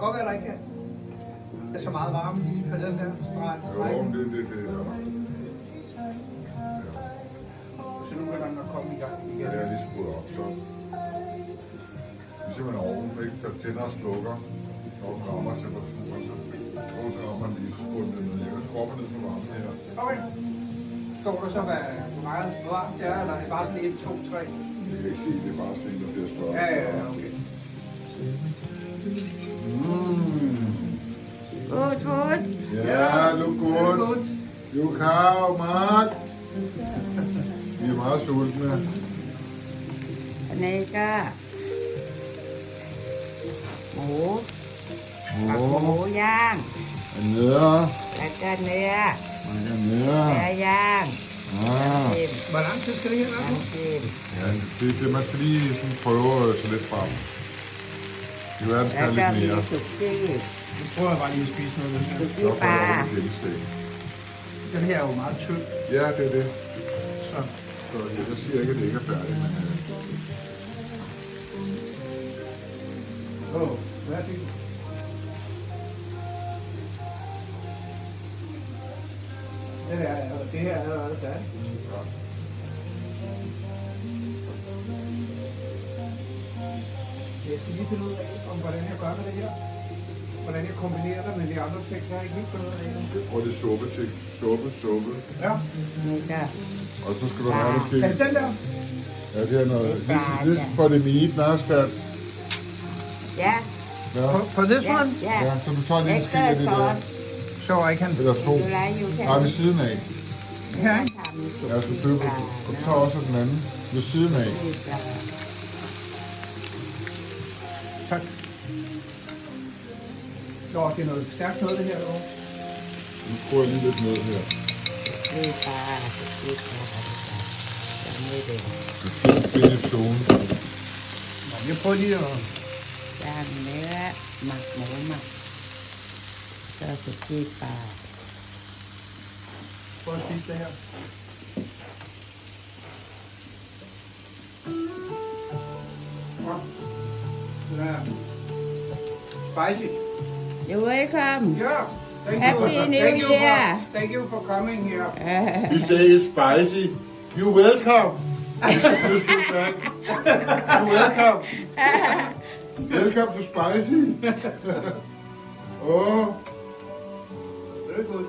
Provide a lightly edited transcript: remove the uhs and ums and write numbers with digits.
godt være, der ikke er så meget varme lige på den der streg. Jo, det. Så nu begynder den at komme i gang igen. Ja, det er lige skruet op, så. Ligesom en ovn, ikke? Der tænder og slukker, når den rammer temperaturen. Så rammer den lige, så skruer den ned. Jeg kan skrue ned på varmen her. Okay. Står der så, hvor meget varmt det er, eller er det bare sådan 1, 2, 3? Det kan ikke sige, det er bare sådan, der bliver større. Ja, okay. Good. Ja, look good. You cow, Mark. Vi er meget sultne. อันนี้ก็หมูหมูย่าง นื้อ แล้วก็เนื้อ มันก็เนื้อ เนื้อย่างน้ำจิ้ม Hvor lang tid skal det her være på? น้ำจิ้ม Ja, det man skal lige sådan prøve så lidt frem. Det kan være, den แล้ว skal ก็ lidt มี mere. สุกี้ Nu prøver jeg bare lige at spise noget af den สุ her. กี้ Så ป får ลา jeg også gennemsteg. Den her er jo meget tynd. Ja, det er det. Så. Så jeg siger ikke, at det ikke er færdigt, men Hvad er det? Det her er allerede færdigt. Jeg skal lige finde ud af, hvordan jeg gør med det her. Hvordan jeg kombinerer det med de andre ting, jeg har ikke helt fundet ud af endnu. jeg tror, det er suppe til. Suppe. Ja. นี่ก็ Og så skal du have det Er skidt. det den der? Ja, det er noget. This for the meat, now, skat. ย่า Ja. For this ย่า one? ย่า Ja, så du tager lige en ski af det Ekstra der. sauce. So I can... Eller to.อยู่ไรอยู่แค่ Nej, ved siden af. Ja, ทำสุ Ja, så กี้ køber ปลา du. Og du tager også den anden. Ved siden af. สุกี้ปลา tak. Nå, det er noget stærkt noget, det her. Dog. Nu skruer jeg lige lidt ned her. สุกี้ปลาสุกี้ปลายังไม่เด็ด Det er fint zone. Nå, jeg prøver lige at... ย่างเนื้อหมักหมูหมักก็สุกี้ปลา Prøve at spise det her. Godt. Den er spicy. You're welcome. Yeah. Thank Happy you. New Thank you Year. Thank you for coming here. We say it's spicy. You welcome. You speak back. You welcome. Welcome to spicy. Oh. Very good.